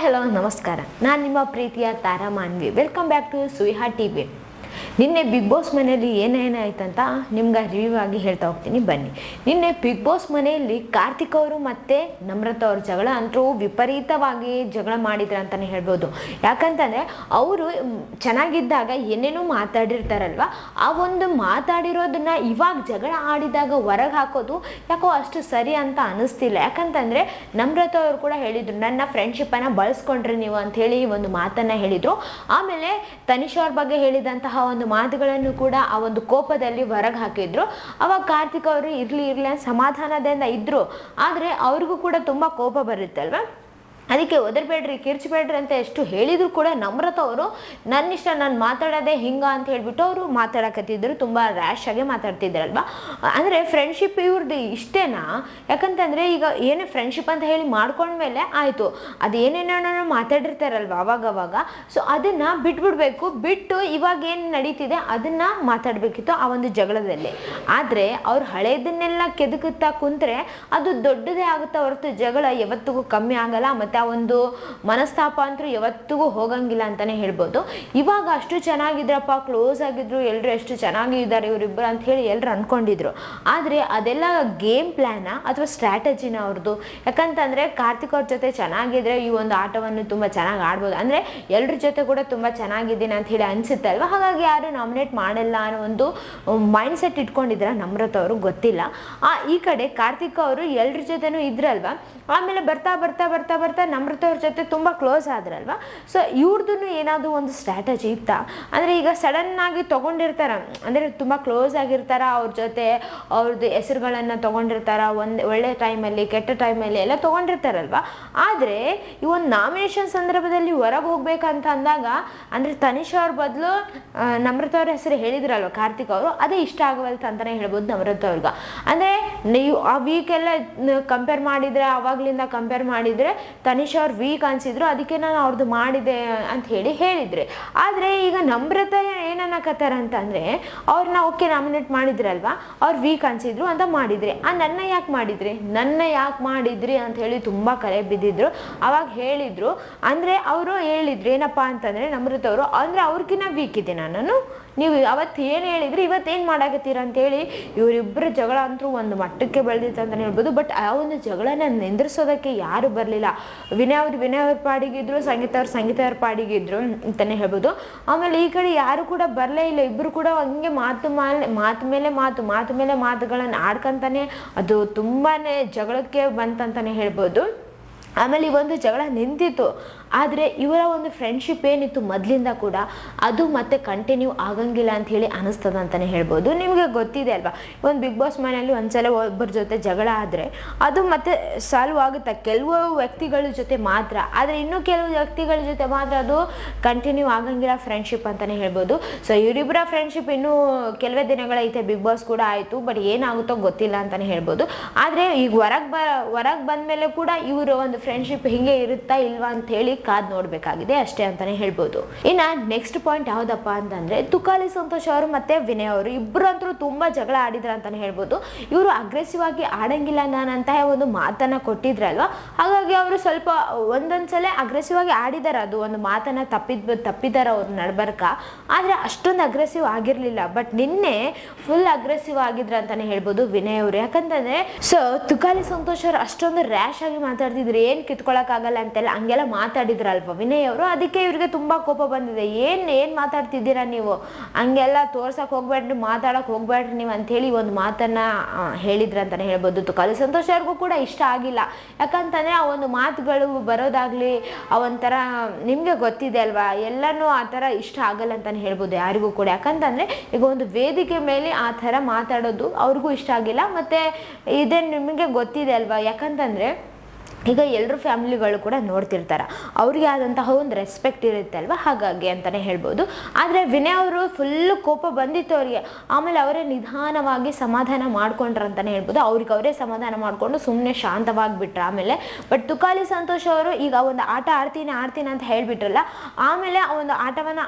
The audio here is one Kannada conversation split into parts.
ಹಲೋ ನಮಸ್ಕಾರ. ನಾನು ನಿಮ್ಮ ಪ್ರೀತಿಯ Tara Manvi. Welcome back to Suviha TV. ನಿನ್ನೆ ಬಿಗ್ ಬಾಸ್ ಮನೆಯಲ್ಲಿ ಏನೇನಾಯ್ತಂತ ನಿಮ್ಗೆ ರಿವ್ಯೂ ಆಗಿ ಹೇಳ್ತಾ ಹೋಗ್ತೀನಿ, ಬನ್ನಿ. ನಿನ್ನೆ ಬಿಗ್ ಬಾಸ್ ಮನೆಯಲ್ಲಿ ಕಾರ್ತಿಕ್ ಅವರು ಮತ್ತು ನಮ್ರತಾ ಅವ್ರ ಜಗಳ ಅಂತೂ ವಿಪರೀತವಾಗಿ ಜಗಳ ಮಾಡಿದ್ರು ಅಂತಲೇ ಹೇಳ್ಬೋದು. ಯಾಕಂತಂದರೆ ಅವರು ಚೆನ್ನಾಗಿದ್ದಾಗ ಏನೇನೋ ಮಾತಾಡಿರ್ತಾರಲ್ವ, ಆ ಒಂದು ಮಾತಾಡಿರೋದನ್ನು ಇವಾಗ ಜಗಳ ಆಡಿದಾಗ ಹೊರಗೆ ಹಾಕೋದು ಯಾಕೋ ಅಷ್ಟು ಸರಿ ಅಂತ ಅನ್ನಿಸ್ತಿಲ್ಲ. ಯಾಕಂತಂದರೆ ನಮ್ರತಾ ಅವರು ಕೂಡ ಹೇಳಿದರು, ನನ್ನ ಫ್ರೆಂಡ್ಶಿಪ್ಪನ್ನು ಬಳಸ್ಕೊಂಡ್ರಿ ನೀವು ಅಂಥೇಳಿ ಒಂದು ಮಾತನ್ನು ಹೇಳಿದರು. ಆಮೇಲೆ ತನಿಷ್ ಅವ್ರ ಬಗ್ಗೆ ಹೇಳಿದಂತಹ ಒಂದು ಮಾತುಗಳನ್ನು ಕೂಡ ಆ ಒಂದು ಕೋಪದಲ್ಲಿ ಹೊರಗೆ ಹಾಕಿದ್ರು. ಅವಾಗ ಕಾರ್ತಿಕ್ ಅವರು ಇರ್ಲಿ ಸಮಾಧಾನದಿಂದ ಇದ್ರು. ಆದರೆ ಅವ್ರಿಗೂ ಕೂಡ ತುಂಬ ಕೋಪ ಬರುತ್ತಲ್ವ, ಅದಕ್ಕೆ ಒದರ್ಬೇಡ್ರಿ ಕಿರ್ಚಬೇಡ್ರಿ ಅಂತ ಎಷ್ಟು ಹೇಳಿದ್ರು ಕೂಡ ನಮ್ರತಾ ಅವರು ನನ್ನಿಷ್ಟ ನಾನು ಮಾತಾಡೋದೇ ಹಿಂಗೆ ಅಂತ ಹೇಳ್ಬಿಟ್ಟು ಅವರು ಮಾತಾಡಕತ್ತಿದ್ರು. ತುಂಬ ರ್ಯಾಶ್ ಆಗಿ ಮಾತಾಡ್ತಿದ್ರಲ್ವ. ಅಂದರೆ ಫ್ರೆಂಡ್ಶಿಪ್ ಇವ್ರದ್ದು ಇಷ್ಟೇನಾ? ಯಾಕಂತಂದರೆ ಈಗ ಏನೇ ಫ್ರೆಂಡ್ಶಿಪ್ ಅಂತ ಹೇಳಿ ಮಾಡ್ಕೊಂಡ್ಮೇಲೆ ಆಯಿತು, ಅದು ಏನೇನೋ ಮಾತಾಡಿರ್ತಾರಲ್ವ ಅವಾಗವಾಗ, ಸೊ ಅದನ್ನು ಬಿಟ್ಬಿಡ್ಬೇಕು. ಬಿಟ್ಟು ಇವಾಗ ಏನು ನಡೀತಿದೆ ಅದನ್ನು ಮಾತಾಡಬೇಕಿತ್ತು ಆ ಒಂದು ಜಗಳದಲ್ಲಿ. ಆದರೆ ಅವ್ರು ಹಳೇದನ್ನೆಲ್ಲ ಕೆದಕುತ್ತಾ ಕುಂತ್ರೆ ಅದು ದೊಡ್ಡದೇ ಆಗುತ್ತಾ ಹೊರತು ಜಗಳ ಯಾವತ್ತಿಗೂ ಕಮ್ಮಿ ಆಗಲ್ಲ. ಮತ್ತು ಆ ಒಂದು ಮನಸ್ತಾಪ ಅಂತೂ ಯಾವತ್ತಿಗೂ ಹೋಗಂಗಿಲ್ಲ ಅಂತಲೇ ಹೇಳ್ಬೋದು. ಇವಾಗ ಅಷ್ಟು ಚೆನ್ನಾಗಿದ್ರಪ್ಪ, ಕ್ಲೋಸ್ ಆಗಿದ್ರು, ಎಲ್ಲರೂ ಎಷ್ಟು ಚೆನ್ನಾಗಿದ್ದಾರೆ ಇವರಿಬ್ಬರು ಅಂತ ಹೇಳಿ ಎಲ್ಲರೂ ಅಂದ್ಕೊಂಡಿದ್ರು. ಆದರೆ ಅದೆಲ್ಲ ಗೇಮ್ ಪ್ಲ್ಯಾನ ಅಥವಾ ಸ್ಟ್ರಾಟಜಿನ ಅವ್ರದ್ದು? ಯಾಕಂತಂದರೆ ಕಾರ್ತಿಕ್ ಅವ್ರ ಜೊತೆ ಚೆನ್ನಾಗಿದ್ರೆ ಈ ಒಂದು ಆಟವನ್ನು ತುಂಬ ಚೆನ್ನಾಗಿ ಆಡ್ಬೋದು, ಅಂದರೆ ಎಲ್ಲರ ಜೊತೆ ಕೂಡ ತುಂಬ ಚೆನ್ನಾಗಿದ್ದೀನಿ ಅಂತ ಹೇಳಿ ಅನಿಸುತ್ತೆ ಅಲ್ವ. ಹಾಗಾಗಿ ಯಾರು ನಾಮಿನೇಟ್ ಮಾಡಲ್ಲ ಅನ್ನೋ ಒಂದು ಮೈಂಡ್ ಸೆಟ್ ಇಟ್ಕೊಂಡಿದ್ರ ನಮ್ರತಾ ಅವರು, ಗೊತ್ತಿಲ್ಲ. ಈ ಕಡೆ ಕಾರ್ತಿಕ್ ಅವರು ಎಲ್ಲರ ಜೊತೆನೂ ಇದ್ರಲ್ವ, ಆಮೇಲೆ ಬರ್ತಾ ಬರ್ತಾ ಬರ್ತಾ ಬರ್ತಾ ನಮ್ರತಾ ಅವ್ರ ಜೊತೆ ತುಂಬ ಕ್ಲೋಸ್ ಆದ್ರಲ್ವ. ಸೊ ಇವ್ರದ್ದು ಏನಾದರೂ ಒಂದು ಸ್ಟ್ರಾಟಜಿ ಇತ್ತಾ? ಅಂದರೆ ಈಗ ಸಡನ್ನಾಗಿ ತೊಗೊಂಡಿರ್ತಾರ, ಅಂದರೆ ತುಂಬ ಕ್ಲೋಸ್ ಆಗಿರ್ತಾರ, ಅವ್ರ ಜೊತೆ ಅವ್ರದ್ದು ಹೆಸರುಗಳನ್ನು ತೊಗೊಂಡಿರ್ತಾರ, ಒಂದು ಒಳ್ಳೆ ಟೈಮಲ್ಲಿ ಕೆಟ್ಟ ಟೈಮಲ್ಲಿ ಎಲ್ಲ ತೊಗೊಂಡಿರ್ತಾರಲ್ವ. ಆದರೆ ಈ ಒಂದು ನಾಮಿನೇಷನ್ ಸಂದರ್ಭದಲ್ಲಿ ಹೊರಗೆ ಹೋಗ್ಬೇಕಂತ ಅಂದಾಗ, ಅಂದರೆ ತನಿಷ್ ಅವ್ರ ಬದಲು ನಮ್ರತಾ ಅವ್ರ ಹೆಸರು ಹೇಳಿದ್ರಲ್ವ ಕಾರ್ತಿಕ್ ಅವರು, ಅದೇ ಇಷ್ಟ ಆಗವಲ್ತು ಅಂತಲೇ ಹೇಳ್ಬೋದು ನಮ್ರತಾ ಅವ್ರಿಗೆ. ಅಂದರೆ ನೀವು ಆ ವೀಕೆಲ್ಲ ಕಂಪೇರ್ ಮಾಡಿದರೆ, ಆವಾಗಲಿಂದ ಕಂಪೇರ್ ಮಾಡಿದರೆ ತನಿಷ್ ಅವ್ರು ವೀಕ್ ಅನಿಸಿದ್ರು, ಅದಕ್ಕೆ ನಾನು ಅವ್ರದ್ದು ಮಾಡಿದೆ ಅಂತ ಹೇಳಿದ್ರಿ. ಆದರೆ ಈಗ ನಮ್ರತಾ ಏನನ್ನಕತ್ತಾರ ಅಂತಂದರೆ, ಅವ್ರನ್ನ ಓಕೆ ನಾಮಿನೇಟ್ ಮಾಡಿದ್ರಲ್ವ, ಅವ್ರು ವೀಕ್ ಅನಿಸಿದ್ರು ಅಂತ ಮಾಡಿದ್ರಿ. ನನ್ನ ಯಾಕೆ ಮಾಡಿದ್ರಿ ಅಂತ ಹೇಳಿ ತುಂಬ ಕರೆ ಬಿದ್ದಿದ್ರು. ಅವಾಗ ಹೇಳಿದರು, ಅಂದರೆ ಅವರು ಹೇಳಿದ್ರು ಏನಪ್ಪ ಅಂತಂದರೆ ನಮ್ರತಾ ಅವರು, ಅಂದರೆ ಅವ್ರಿಗಿನ್ನ ವೀಕ್ ಇದೆ ನಾನು, ನೀವು ಅವತ್ತು ಏನು ಹೇಳಿದ್ರಿ ಇವತ್ತೇನು ಮಾಡಾಕತ್ತೀರ ಅಂತೇಳಿ ಇವರಿಬ್ಬರ ಜಗಳ ಅಂತೂ ಒಂದು ಮಟ್ಟಕ್ಕೆ ಬೆಳೆದಿತ್ತು ಅಂತಲೇ ಹೇಳ್ಬೋದು. ಬಟ್ ಆ ಒಂದು ಜಗಳನ ನಿಂದ್ರಿಸೋದಕ್ಕೆ ಯಾರು ಬರಲಿಲ್ಲ. ವಿನಯ್ ಅವ್ರ ಪಾಡಿಗಿದ್ರು, ಸಂಗೀತ ಅವ್ರ ಪಾಡಿಗಿದ್ರು ಅಂತಲೇ ಹೇಳ್ಬೋದು. ಆಮೇಲೆ ಈ ಕಡೆ ಯಾರು ಕೂಡ ಬರಲೇ ಇಲ್ಲ. ಇಬ್ಬರು ಕೂಡ ಹಂಗೆ ಮಾತು ಮೇಲೆ ಮಾತುಗಳನ್ನು ಆಡ್ಕೊಂತಾನೆ ಅದು ತುಂಬಾ ಜಗಳಕ್ಕೆ ಬಂತಂತಲೇ ಹೇಳ್ಬೋದು. ಆಮೇಲೆ ಈ ಒಂದು ಜಗಳ ನಿಂತಿತ್ತು. ಆದರೆ ಇವರ ಒಂದು ಫ್ರೆಂಡ್ಶಿಪ್ ಏನಿತ್ತು ಮೊದಲಿಂದ ಕೂಡ, ಅದು ಮತ್ತೆ ಕಂಟಿನ್ಯೂ ಆಗಂಗಿಲ್ಲ ಅಂಥೇಳಿ ಅನ್ನಿಸ್ತದೆ ಅಂತಲೇ ಹೇಳ್ಬೋದು. ನಿಮಗೆ ಗೊತ್ತಿದೆ ಅಲ್ವಾ, ಒಂದು ಬಿಗ್ ಬಾಸ್ ಮನೆಯಲ್ಲಿ ಒಂದ್ಸಲ ಒಬ್ಬರ ಜೊತೆ ಜಗಳ ಆದರೆ ಅದು ಮತ್ತೆ ಸಾಲ್ವ್ ಆಗುತ್ತೆ ಕೆಲವು ವ್ಯಕ್ತಿಗಳ ಜೊತೆ ಮಾತ್ರ. ಆದರೆ ಇನ್ನೂ ಕೆಲವು ವ್ಯಕ್ತಿಗಳ ಜೊತೆ ಮಾತ್ರ ಅದು ಕಂಟಿನ್ಯೂ ಆಗಂಗಿಲ್ಲ ಫ್ರೆಂಡ್ಶಿಪ್ ಅಂತಲೇ ಹೇಳ್ಬೋದು. ಸೊ ಇವರಿಬ್ಬರ ಫ್ರೆಂಡ್ಶಿಪ್ ಇನ್ನೂ ಕೆಲವೇ ದಿನಗಳೈತೆ, ಬಿಗ್ ಬಾಸ್ ಕೂಡ ಆಯಿತು, ಬಟ್ ಏನಾಗುತ್ತೋ ಗೊತ್ತಿಲ್ಲ ಅಂತಲೇ ಹೇಳ್ಬೋದು. ಆದರೆ ಈಗ ಹೊರಗೆ ಬಂದಮೇಲೆ ಕೂಡ ಇವರು ಒಂದು ಫ್ರೆಂಡ್ಶಿಪ್ ಹಿಂಗೆ ಇರುತ್ತಾ ಇಲ್ವಾ ಅಂತ ಹೇಳಿ ಕಾದ್ ನೋಡಬೇಕಾಗಿದೆ ಅಷ್ಟೇ ಅಂತಾನೆ ಹೇಳ್ಬೋದು. ಇನ್ನು ನೆಕ್ಸ್ಟ್ ಪಾಯಿಂಟ್ ಯಾವುದಪ್ಪ ಅಂತಂದರೆ, ತುಕಾಲಿ ಸಂತೋಷ್ ಅವರು ಮತ್ತು ವಿನಯ್ ಅವರು ಇಬ್ಬರು ಅಂತೂ ತುಂಬ ಜಗಳ ಆಡಿದ್ರು ಅಂತಲೇ ಹೇಳ್ಬೋದು. ಇವರು ಅಗ್ರೆಸಿವ್ ಆಗಿ ಆಡಂಗಿಲ್ಲ ನಾನಂತಹ ಒಂದು ಮಾತನ್ನು ಕೊಟ್ಟಿದ್ರಲ್ವ, ಹಾಗಾಗಿ ಅವರು ಸ್ವಲ್ಪ ಒಂದೊಂದು ಸಲ ಅಗ್ರೆಸಿವ್ ಆಗಿ ಆಡಿದ್ದಾರೆ, ಅದು ಒಂದು ಮಾತನ್ನು ತಪ್ಪಿದ್ದಾರೆ ಅವ್ರ ನಡ್ಬರ್ಕ. ಆದರೆ ಅಷ್ಟೊಂದು ಅಗ್ರೆಸಿವ್ ಆಗಿರಲಿಲ್ಲ. ಬಟ್ ನಿನ್ನೆ ಫುಲ್ ಅಗ್ರೆಸಿವ್ ಆಗಿದ್ರು ಅಂತಲೇ ಹೇಳ್ಬೋದು ವಿನಯ್ ಅವರು. ಯಾಕಂತಂದರೆ ಸೊ ತುಕಾಲಿ ಸಂತೋಷ್ ಅವರು ಅಷ್ಟೊಂದು ರ್ಯಾಶ್ ಆಗಿ ಮಾತಾಡ್ತಿದ್ರು, ಏನು ಕಿತ್ಕೊಳ್ಳೋಕ್ಕಾಗಲ್ಲ ಅಂತೆಲ್ಲ ಹಂಗೆಲ್ಲ ಮಾತಾಡಿದ್ರಲ್ವ ವಿನಯ್ ಅವರು. ಅದಕ್ಕೆ ಇವ್ರಿಗೆ ತುಂಬ ಕೋಪ ಬಂದಿದೆ. ಏನು ಮಾತಾಡ್ತಿದ್ದೀರಾ ನೀವು, ಹಂಗೆಲ್ಲ ತೋರ್ಸಕ್ಕೆ ಹೋಗ್ಬೇಡ್ರಿ, ಮಾತಾಡೋಕೆ ಹೋಗ್ಬೇಡ್ರಿ ನೀವು ಅಂಥೇಳಿ ಒಂದು ಮಾತನ್ನು ಹೇಳಿದ್ರು ಅಂತಲೇ ಹೇಳ್ಬೋದು. ತುಕಾಲಿ ಸಂತೋಷ್ ಅವ್ರಿಗೂ ಕೂಡ ಇಷ್ಟ ಆಗಿಲ್ಲ. ಯಾಕಂತಂದರೆ ಆ ಒಂದು ಮಾತುಗಳು ಬರೋದಾಗಲಿ ಆ ಒಂಥರ ನಿಮಗೆ ಗೊತ್ತಿದೆ ಅಲ್ವಾ, ಎಲ್ಲನೂ ಆ ಥರ ಇಷ್ಟ ಆಗಲ್ಲ ಅಂತಲೇ ಹೇಳ್ಬೋದು ಯಾರಿಗೂ ಕೂಡ. ಯಾಕಂತಂದರೆ ಈಗ ಒಂದು ವೇದಿಕೆ ಮೇಲೆ ಆ ಥರ ಮಾತಾಡೋದು ಅವ್ರಿಗೂ ಇಷ್ಟ ಆಗಿಲ್ಲ. ಮತ್ತು ಇದೇ ನಿಮಗೆ ಗೊತ್ತಿದೆ ಅಲ್ವಾ, ಯಾಕಂತಂದರೆ ಈಗ ಎಲ್ಲರೂ ಫ್ಯಾಮಿಲಿಗಳು ಕೂಡ ನೋಡ್ತಿರ್ತಾರೆ, ಅವ್ರಿಗೆ ಆದಂತಹ ಒಂದು ರೆಸ್ಪೆಕ್ಟ್ ಇರುತ್ತೆ ಅಲ್ವ, ಹಾಗಾಗಿ ಅಂತಲೇ ಹೇಳ್ಬೋದು. ಆದರೆ ವಿನಯ್ ಅವರು ಫುಲ್ಲು ಕೋಪ ಬಂದಿತ್ತು ಅವರಿಗೆ. ಆಮೇಲೆ ಅವರೇ ನಿಧಾನವಾಗಿ ಸಮಾಧಾನ ಮಾಡ್ಕೊಂಡ್ರು ಅಂತಲೇ ಹೇಳ್ಬೋದು. ಅವರೇ ಸಮಾಧಾನ ಮಾಡಿಕೊಂಡು ಸುಮ್ಮನೆ ಶಾಂತವಾಗಿಬಿಟ್ರು ಆಮೇಲೆ. ಬಟ್ ತುಕಾಲಿ ಸಂತೋಷ್ ಅವರು ಈಗ ಒಂದು ಆಟ ಆಡ್ತೀನಿ ಅಂತ ಹೇಳಿಬಿಟ್ರಲ್ಲ, ಆಮೇಲೆ ಆ ಒಂದು ಆಟವನ್ನು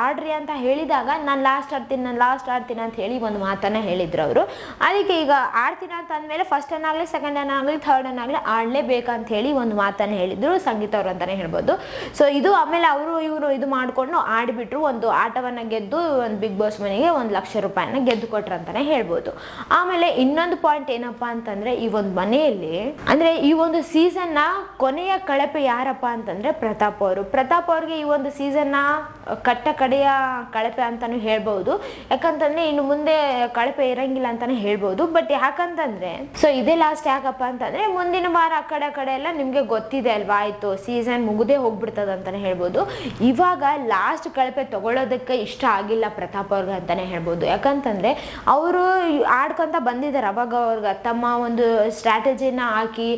ಆಡ್ರಿ ಅಂತ ಹೇಳಿದಾಗ ನಾನು ಲಾಸ್ಟ್ ಆಡ್ತೀನಿ ಅಂತ ಹೇಳಿ ಒಂದು ಮಾತನ್ನು ಹೇಳಿದ್ರು ಅವರು. ಅದಕ್ಕೆ ಈಗ ಆಡ್ತೀನಿ ಅಂತ ಅಂದಮೇಲೆ ಫಸ್ಟ್ ಅನ್ನಾಗಲಿ ಸೆಕೆಂಡ್ ಅನ್ನಾಗಲಿ ಥರ್ಡ್ ಅನ್ನಾಗಲಿ ಆಡಲೇಬೇಕಂತ ಅಂತ ಹೇಳಿ ಒಂದು ಮಾತನ್ನು ಹೇಳಿದ್ರು ಸಂಗೀತ ಅವರು ಅಂತಾನೆ ಹೇಳ್ಬೋದು. ಸೊ ಇದು ಆಮೇಲೆ ಇವರು ಇದು ಮಾಡಿಕೊಂಡು ಆಡಿಬಿಟ್ರು, ಒಂದು ಆಟವನ್ನು ಗೆದ್ದು ಒಂದು ಬಿಗ್ ಬಾಸ್ ಮನೆಗೆ 1 ಲಕ್ಷ ರೂಪಾಯಿನ ಗೆದ್ದು ಕೊಟ್ರು ಅಂತಾನೆ ಹೇಳ್ಬೋದು. ಆಮೇಲೆ ಇನ್ನೊಂದು ಪಾಯಿಂಟ್ ಏನಪ್ಪಾ ಅಂತಂದ್ರೆ, ಈ ಒಂದು ಮನೆಯಲ್ಲಿ ಅಂದ್ರೆ ಈ ಒಂದು ಸೀಸನ್ನ ಕೊನೆಯ ಕಳಪೆ ಯಾರಪ್ಪ ಅಂತಂದ್ರೆ ಪ್ರತಾಪ್ ಅವ್ರಿಗೆ ಈ ಒಂದು ಸೀಸನ್ನ ಕಡೆಯ ಕಳಪೆ ಅಂತಾನು ಹೇಳ್ಬಹುದು. ಯಾಕಂತಂದ್ರೆ ಇನ್ನು ಮುಂದೆ ಕಳಪೆ ಇರಂಗಿಲ್ಲ ಅಂತಾನೆ ಹೇಳ್ಬಹುದು. ಬಟ್ ಯಾಕಂತಂದ್ರೆ ಸೊ ಇದೇ ಲಾಸ್ಟ್ ಯಾಕಪ್ಪ ಅಂತಂದ್ರೆ ಮುಂದಿನ ವಾರ ಆ ಕಡೆ ಎಲ್ಲ ನಿಮ್ಗೆ ಗೊತ್ತಿದೆ ಅಲ್ವಾ, ಆಯ್ತು ಸೀಸನ್ ಮುಗುದೇ ಹೋಗ್ಬಿಡ್ತದ ಅಂತಾನೆ ಹೇಳ್ಬೋದು. ಇವಾಗ ಲಾಸ್ಟ್ ಕಳಪೆ ತಗೊಳ್ಳೋದಕ್ಕೆ ಇಷ್ಟ ಆಗಿಲ್ಲ ಪ್ರತಾಪ್ ಅವ್ರಿಗೆ ಅಂತಾನೆ ಹೇಳ್ಬೋದು. ಯಾಕಂತಂದ್ರೆ ಅವರು ಆಡ್ಕೊಂತ ಬಂದಿದ್ದಾರೆ, ಅವಾಗ ಅವ್ರಿಗೆ ತಮ್ಮ ಒಂದು ಸ್ಟ್ರಾಟಜಿನ ಹಾಕಿ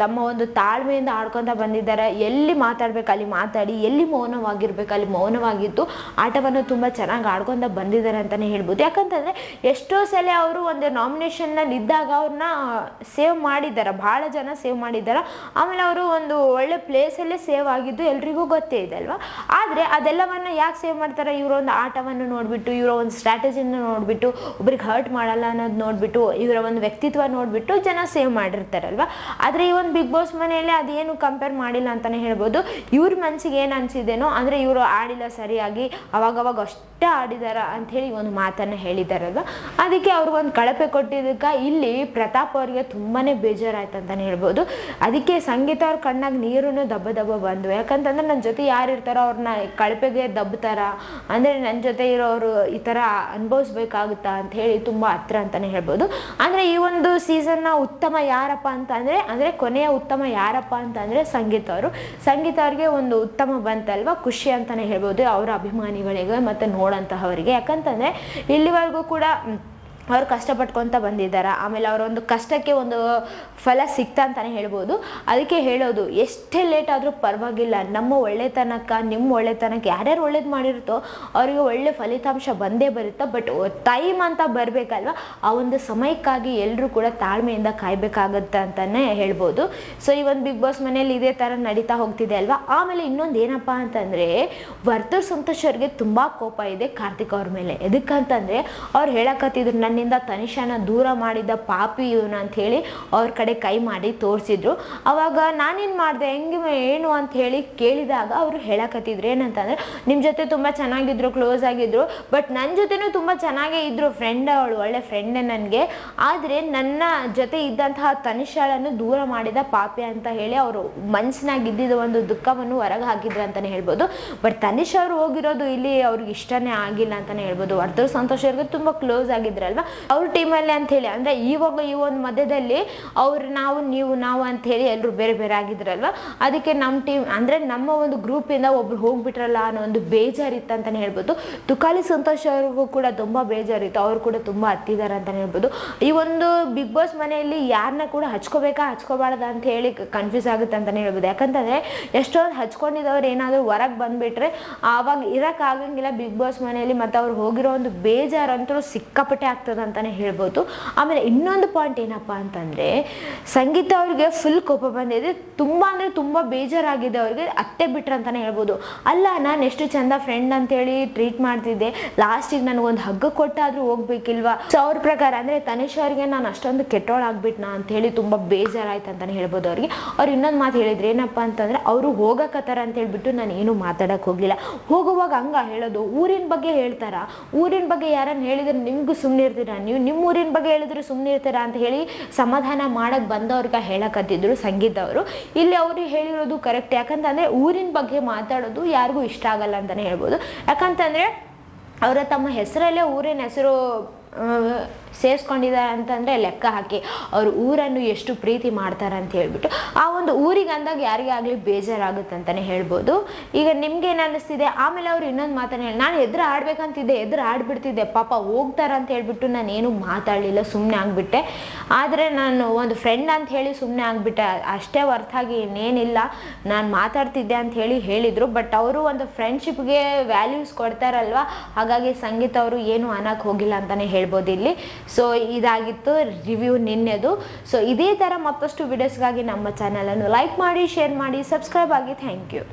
ತಮ್ಮ ಒಂದು ತಾಳ್ಮೆಯಿಂದ ಆಡ್ಕೊಂತ ಬಂದಿದ್ದಾರೆ. ಎಲ್ಲಿ ಮಾತಾಡ್ಬೇಕು ಅಲ್ಲಿ ಮಾತಾಡಿ, ಎಲ್ಲಿ ಮೌನವಾಗಿರ್ಬೇಕು ಅಲ್ಲಿ ಮೌನವಾಗಿದ್ದು ಆಟವನ್ನು ತುಂಬಾ ಚೆನ್ನಾಗಿ ಆಡ್ಕೊಂತ ಬಂದಿದ್ದಾರೆ ಅಂತಾನೆ ಹೇಳ್ಬೋದು. ಯಾಕಂತಂದ್ರೆ ಎಷ್ಟೋ ಸಲ ಅವರು ಒಂದು ನಾಮಿನೇಷನ್ ನಲ್ಲಿ ಇದ್ದಾಗ ಅವ್ರನ್ನ ಸೇವ್ ಮಾಡಿದ್ದಾರೆ, ಬಹಳ ಜನ ಸೇವ್ ಮಾಡಿದ್ದಾರೆ. ಆಮೇಲೆ ಅವರು ಒಂದು ಒಳ್ಳೆ ಪ್ಲೇಸ್ ಅಲ್ಲೇ ಸೇವ್ ಆಗಿದ್ದು ಎಲ್ರಿಗೂ ಗೊತ್ತೇ ಇದೆ ಅಲ್ವಾ. ಆದ್ರೆ ಅದೆಲ್ಲವನ್ನ ಯಾಕೆ ಸೇವ್ ಮಾಡ್ತಾರೆ, ಇವರ ಒಂದು ಆಟವನ್ನು ನೋಡ್ಬಿಟ್ಟು, ಇವರ ಒಂದು ಸ್ಟ್ರಾಟಜಿನ ನೋಡ್ಬಿಟ್ಟು, ಒಬ್ರಿಗೆ ಹರ್ಟ್ ಮಾಡಲ್ಲ ಅನ್ನೋದು ನೋಡ್ಬಿಟ್ಟು, ಇವರ ಒಂದು ವ್ಯಕ್ತಿತ್ವ ನೋಡ್ಬಿಟ್ಟು ಜನ ಸೇವ್ ಮಾಡಿರ್ತಾರಲ್ವಾ. ಆದ್ರೆ ಈ ಒಂದು ಬಿಗ್ ಬಾಸ್ ಮನೆಯಲ್ಲಿ ಅದೇನು ಕಂಪೇರ್ ಮಾಡಿಲ್ಲ ಅಂತಾನೆ ಹೇಳ್ಬೋದು. ಇವ್ರ ಮನ್ಸಿಗೆ ಏನ್ ಅನ್ಸಿದೇನೋ ಅಂದ್ರೆ ಇವರು ಆಡಿಲ್ಲ ಸರಿಯಾಗಿ, ಅವಾಗವಾಗ ಅಷ್ಟೇ ಆಡಿದಾರ ಅಂತ ಹೇಳಿ ಒಂದು ಮಾತನ್ನ ಹೇಳಿದಾರಲ್ವ. ಅದಕ್ಕೆ ಅವ್ರಿಗೊಂದು ಕಳಪೆ ಕೊಟ್ಟಿದ್ದಕ್ಕ ಇಲ್ಲಿ ಪ್ರತಾಪ್ ಅವ್ರಿಗೆ ತುಂಬಾನೇ ಬೇಜಾರಾಯ್ತು ಅಂತಾನೆ ಹೇಳ್ಬೋದು. ಅದಕ್ಕೆ ಸಂಗೀತ ಅವ್ರ ಕಣ್ಣಾಗ ನೀರುನು ದಬ್ಬ ಬಂದ್ವು. ಯಾಕಂತಂದ್ರೆ ನನ್ನ ಜೊತೆ ಯಾರು ಇರ್ತಾರೋ ಅವ್ರನ್ನ ಕಳಪೆಗೆ ದಬ್ಬತಾರ, ಅಂದ್ರೆ ನನ್ನ ಜೊತೆ ಇರೋರು ಈ ತರ ಅನುಭವಿಸ್ಬೇಕಾಗುತ್ತಾ ಅಂತ ಹೇಳಿ ತುಂಬಾ ಹತ್ರ ಅಂತಾನೆ ಹೇಳ್ಬೋದು. ಅಂದ್ರೆ ಈ ಒಂದು ಸೀಸನ್ ನ ಉತ್ತಮ ಯಾರಪ್ಪ ಅಂತ ಅಂದ್ರೆ ಕೊನೆಯ ಉತ್ತಮ ಯಾರಪ್ಪ ಅಂತಂದ್ರೆ ಸಂಗೀತ ಅವ್ರಿಗೆ ಒಂದು ಉತ್ತಮ ಬಂತಲ್ವಾ, ಖುಷಿ ಅಂತಾನೆ ಹೇಳ್ಬೋದು ಅವರ ಅಭಿಮಾನಿಗಳಿಗೆ ಮತ್ತೆ ನೋಡಂತಹವರಿಗೆ. ಯಾಕಂತಂದ್ರೆ ಇಲ್ಲಿವರೆಗೂ ಕೂಡ ಅವ್ರು ಕಷ್ಟಪಟ್ಕೊಂತ ಬಂದಿದ್ದಾರೆ. ಆಮೇಲೆ ಅವರ ಒಂದು ಕಷ್ಟಕ್ಕೆ ಒಂದು ಫಲ ಸಿಕ್ತಾ ಅಂತಾನೆ ಹೇಳ್ಬೋದು. ಅದಕ್ಕೆ ಹೇಳೋದು, ಎಷ್ಟೇ ಲೇಟ್ ಆದರೂ ಪರವಾಗಿಲ್ಲ, ನಮ್ಮ ಒಳ್ಳೆತನಕ್ಕೆ ನಿಮ್ಮ ಒಳ್ಳೆತನಕ್ಕೆ ಯಾರ್ಯಾರು ಒಳ್ಳೇದು ಮಾಡಿರುತ್ತೋ ಅವರಿಗೆ ಒಳ್ಳೆ ಫಲಿತಾಂಶ ಬಂದೇ ಬರುತ್ತೆ. ಬಟ್ ಟೈಮ್ ಅಂತ ಬರಬೇಕಲ್ವ, ಆ ಒಂದು ಸಮಯಕ್ಕಾಗಿ ಎಲ್ಲರೂ ಕೂಡ ತಾಳ್ಮೆಯಿಂದ ಕಾಯ್ಬೇಕಾಗತ್ತೆ ಅಂತಾನೆ ಹೇಳ್ಬೋದು. ಸೊ ಈ ಒಂದು ಬಿಗ್ ಬಾಸ್ ಮನೆಯಲ್ಲಿ ಇದೇ ಥರ ನಡೀತಾ ಹೋಗ್ತಿದೆ ಅಲ್ವಾ. ಆಮೇಲೆ ಇನ್ನೊಂದು ಏನಪ್ಪ ಅಂತಂದರೆ, ವರ್ತೂರ್ ಸಂತೋಷ್ ಅವ್ರಿಗೆ ತುಂಬ ಕೋಪ ಇದೆ ಕಾರ್ತಿಕ್ ಅವ್ರ ಮೇಲೆ. ಎದಕ್ಕಂತಂದರೆ ಅವ್ರು ಹೇಳಕತ್ತಿದ್ರು, ನನ್ನಿಂದ ತನಿಷಾನ ದೂರ ಮಾಡಿದ ಪಾಪಿ ಇವನು ಅಂತ ಹೇಳಿ ಅವ್ರ ಕಡೆ ಕೈ ಮಾಡಿ ತೋರಿಸಿದ್ರು. ಅವಾಗ ನಾನೇನು ಮಾಡಿದೆ, ಹೆಂಗೆ ಏನು ಅಂತ ಹೇಳಿ ಕೇಳಿದಾಗ ಅವರು ಹೇಳಕತ್ತಿದ್ರು ಏನಂತಂದ್ರೆ, ನಿಮ್ಮ ಜೊತೆ ತುಂಬ ಚೆನ್ನಾಗಿದ್ರು, ಕ್ಲೋಸ್ ಆಗಿದ್ರು, ಬಟ್ ನನ್ನ ಜೊತೆನೂ ತುಂಬ ಚೆನ್ನಾಗೇ ಇದ್ರು, ಫ್ರೆಂಡ್, ಅವಳು ಒಳ್ಳೆ ಫ್ರೆಂಡೇ ನನಗೆ. ಆದರೆ ನನ್ನ ಜೊತೆ ಇದ್ದಂತಹ ತನಿಷಾಳನ್ನು ದೂರ ಮಾಡಿದ ಪಾಪಿ ಅಂತ ಹೇಳಿ ಅವರು ಮನಸ್ಸಿನಾಗ ಇದ್ದಿದ್ದ ಒಂದು ದುಃಖವನ್ನು ಹೊರಗೆ ಹಾಕಿದ್ರು ಅಂತಾನೆ ಹೇಳ್ಬೋದು. ಬಟ್ ತನಿಷ್ ಅವರು ಹೋಗಿರೋದು ಇಲ್ಲಿ ಅವ್ರಿಗೆ ಇಷ್ಟನೇ ಆಗಿಲ್ಲ ಅಂತಾನೆ ಹೇಳ್ಬೋದು. ವರ್ತೂರ್ ಸಂತೋಷ್ ಅವ್ರಿಗೆ ತುಂಬ ಕ್ಲೋಸ್ ಆಗಿದ್ರಲ್ವ ಅವ್ರ ಟೀಮಲ್ಲಿ ಅಂತ ಹೇಳಿ. ಅಂದ್ರೆ ಇವಾಗ ಈ ಒಂದು ಮಧ್ಯದಲ್ಲಿ ಅವ್ರು ನಾವು ಅಂತ ಹೇಳಿ ಎಲ್ಲರೂ ಬೇರೆ ಬೇರೆ ಆಗಿದ್ರಲ್ವ. ಅದಕ್ಕೆ ನಮ್ಮ ಟೀಮ್ ಅಂದ್ರೆ ನಮ್ಮ ಒಂದು ಗ್ರೂಪ್ ಇಂದ ಒಬ್ರು ಹೋಗ್ಬಿಟ್ರಲ್ಲ ಅನ್ನೋ ಒಂದು ಬೇಜಾರಿತ್ತು ಅಂತಾನೆ ಹೇಳ್ಬೋದು. ತುಕಾಲಿ ಸಂತೋಷ್ ಅವ್ರಿಗೂ ಕೂಡ ತುಂಬಾ ಬೇಜಾರಿತ್ತು, ಅವ್ರು ಕೂಡ ತುಂಬಾ ಹತ್ತಿದ್ದಾರೆ ಅಂತಾನೆ ಹೇಳ್ಬೋದು. ಈ ಒಂದು ಬಿಗ್ ಬಾಸ್ ಮನೆಯಲ್ಲಿ ಯಾರನ್ನ ಕೂಡ ಹಚ್ಕೋಬಾರ್ದ ಅಂತ ಹೇಳಿ ಕನ್ಫ್ಯೂಸ್ ಆಗುತ್ತೆ ಅಂತಾನೆ ಹೇಳ್ಬೋದು. ಯಾಕಂತಂದ್ರೆ ಎಷ್ಟೊಂದು ಹಚ್ಕೊಂಡಿದ್ದವ್ರು ಏನಾದ್ರು ಹೊರಗೆ ಬಂದ್ಬಿಟ್ರೆ ಆವಾಗ ಇರಕ್ ಆಗಂಗಿಲ್ಲ ಬಿಗ್ ಬಾಸ್ ಮನೆಯಲ್ಲಿ. ಮತ್ತೆ ಅವ್ರು ಹೋಗಿರೋ ಒಂದು ಬೇಜಾರಂತೂ ಸಿಕ್ಕಾಪಟ್ಟೆ ಆಗ್ತದೆ ಅಂತಾನೆ ಹೇಳ್ಬೋದು. ಆಮೇಲೆ ಇನ್ನೊಂದು ಪಾಯಿಂಟ್ ಏನಪ್ಪಾ ಅಂತಂದ್ರೆ, ಸಂಗೀತ ಅವ್ರಿಗೆ ಫುಲ್ ಕೋಪ ಬಂದಿದೆ, ತುಂಬಾ ಅಂದ್ರೆ ತುಂಬಾ ಬೇಜಾರಾಗಿದೆ ಅವ್ರಿಗೆ, ಅತ್ತೆ ಬಿಟ್ರ ಅಂತಾನೆ ಹೇಳ್ಬೋದು. ಅಲ್ಲ, ನಾನು ಎಷ್ಟು ಚಂದ ಫ್ರೆಂಡ್ ಅಂತ ಹೇಳಿ ಟ್ರೀಟ್ ಮಾಡ್ತಿದ್ದೆ, ಲಾಸ್ಟಿಗೆ ನನಗೊಂದು ಹಗ್ಗ ಕೊಟ್ಟಾದ್ರೂ ಹೋಗ್ಬೇಕಿಲ್ವಾ. ಸೊ ಅವ್ರ ಪ್ರಕಾರ ಅಂದ್ರೆ ತನಿಷ್ ಅವ್ರಿಗೆ ನಾನು ಅಷ್ಟೊಂದು ಕೆಟ್ಟೋಳಾಗ್ಬಿಟ್ನಾ ಅಂತ ಹೇಳಿ ತುಂಬಾ ಬೇಜಾರಾಯ್ತು ಅಂತಾನೆ ಹೇಳ್ಬೋದು ಅವ್ರಿಗೆ. ಅವ್ರು ಇನ್ನೊಂದು ಮಾತು ಹೇಳಿದ್ರು ಏನಪ್ಪಾ ಅಂತಂದ್ರೆ, ಅವರು ಹೋಗಕತ್ತಾರ ಅಂತ ಹೇಳ್ಬಿಟ್ಟು ನಾನು ಏನು ಮಾತಾಡಕ್ ಹೋಗ್ಲಿಲ್ಲ. ಹೋಗುವಾಗ ಹಂಗ ಹೇಳೋದು, ಊರಿನ ಬಗ್ಗೆ ಹೇಳ್ತಾರ, ಊರಿನ ಬಗ್ಗೆ ಯಾರನ್ನ ಹೇಳಿದ್ರೆ ನಿಮ್ಗೂ ಸುಮ್ಮನೆ ಇರ್ತೀರಾ, ನೀವು ನಿಮ್ಮ ಊರಿನ ಬಗ್ಗೆ ಹೇಳಿದ್ರೆ ಸುಮ್ಮನೆ ಇರ್ತೀರಾ ಅಂತ ಹೇಳಿ ಸಮಾಧಾನ ಮಾಡಕ್ ಬಂದವ್ರಿಗೆ ಹೇಳಕತ್ತಿದ್ರು ಸಂಗೀತ ಅವರು. ಇಲ್ಲಿ ಅವ್ರು ಹೇಳಿರೋದು ಕರೆಕ್ಟ್. ಯಾಕಂತಂದ್ರೆ ಊರಿನ ಬಗ್ಗೆ ಮಾತಾಡೋದು ಯಾರಿಗೂ ಇಷ್ಟ ಆಗಲ್ಲ ಅಂತಾನೆ ಹೇಳ್ಬೋದು. ಯಾಕಂತಂದ್ರೆ ಅವರ ತಮ್ಮ ಹೆಸರಲ್ಲೇ ಊರಿನ ಹೆಸರು ಸೇರಿಸ್ಕೊಂಡಿದ್ದಾರೆ ಅಂತಂದರೆ ಲೆಕ್ಕ ಹಾಕಿ ಅವರು ಊರನ್ನು ಎಷ್ಟು ಪ್ರೀತಿ ಮಾಡ್ತಾರೆ ಅಂತ ಹೇಳ್ಬಿಟ್ಟು ಆ ಒಂದು ಊರಿಗೆ ಅಂದಾಗ ಯಾರಿಗೇ ಆಗಲಿ ಬೇಜಾರಾಗುತ್ತೆ ಅಂತಲೇ ಹೇಳ್ಬೋದು. ಈಗ ನಿಮ್ಗೇನು ಅನ್ನಿಸ್ತಿದೆ? ಆಮೇಲೆ ಅವ್ರು ಇನ್ನೊಂದು ಮಾತನ್ನು ಹೇಳಿ, ನಾನು ಎದುರು ಆಡ್ಬೇಕಂತಿದ್ದೆ, ಎದುರು ಆಡ್ಬಿಡ್ತಿದ್ದೆ, ಪಾಪ ಹೋಗ್ತಾರೆ ಅಂತ ಹೇಳ್ಬಿಟ್ಟು ನಾನೇನು ಮಾತಾಡಲಿಲ್ಲ, ಸುಮ್ಮನೆ ಆಗಿಬಿಟ್ಟೆ. ಆದರೆ ನಾನು ಒಂದು ಫ್ರೆಂಡ್ ಅಂತ ಹೇಳಿ ಸುಮ್ಮನೆ ಆಗಿಬಿಟ್ಟೆ ಅಷ್ಟೇ, ಹೊರತಾಗಿ ಇನ್ನೇನಿಲ್ಲ, ನಾನು ಮಾತಾಡ್ತಿದ್ದೆ ಅಂತ ಹೇಳಿದರು. ಬಟ್ ಅವರು ಒಂದು ಫ್ರೆಂಡ್ಶಿಪ್ಗೆ ವ್ಯಾಲ್ಯೂಸ್ ಕೊಡ್ತಾರಲ್ವ, ಹಾಗಾಗಿ ಸಂಗೀತ ಅವರು ಏನು ಅನ್ನಕ್ಕೆ ಹೋಗಿಲ್ಲ ಅಂತಲೇ ಹೇಳ್ಬೋದು ಇಲ್ಲಿ. ಸೊ ಇದಾಗಿತ್ತು ರಿವ್ಯೂ ನಿನ್ನೆದು. ಸೊ ಇದೇ ಥರ ಮತ್ತಷ್ಟು ವಿಡಿಯೋಸ್ಗಾಗಿ ನಮ್ಮ ಚಾನಲನ್ನು ಲೈಕ್ ಮಾಡಿ, ಶೇರ್ ಮಾಡಿ, ಸಬ್ಸ್ಕ್ರೈಬ್ ಆಗಿ. Thank you.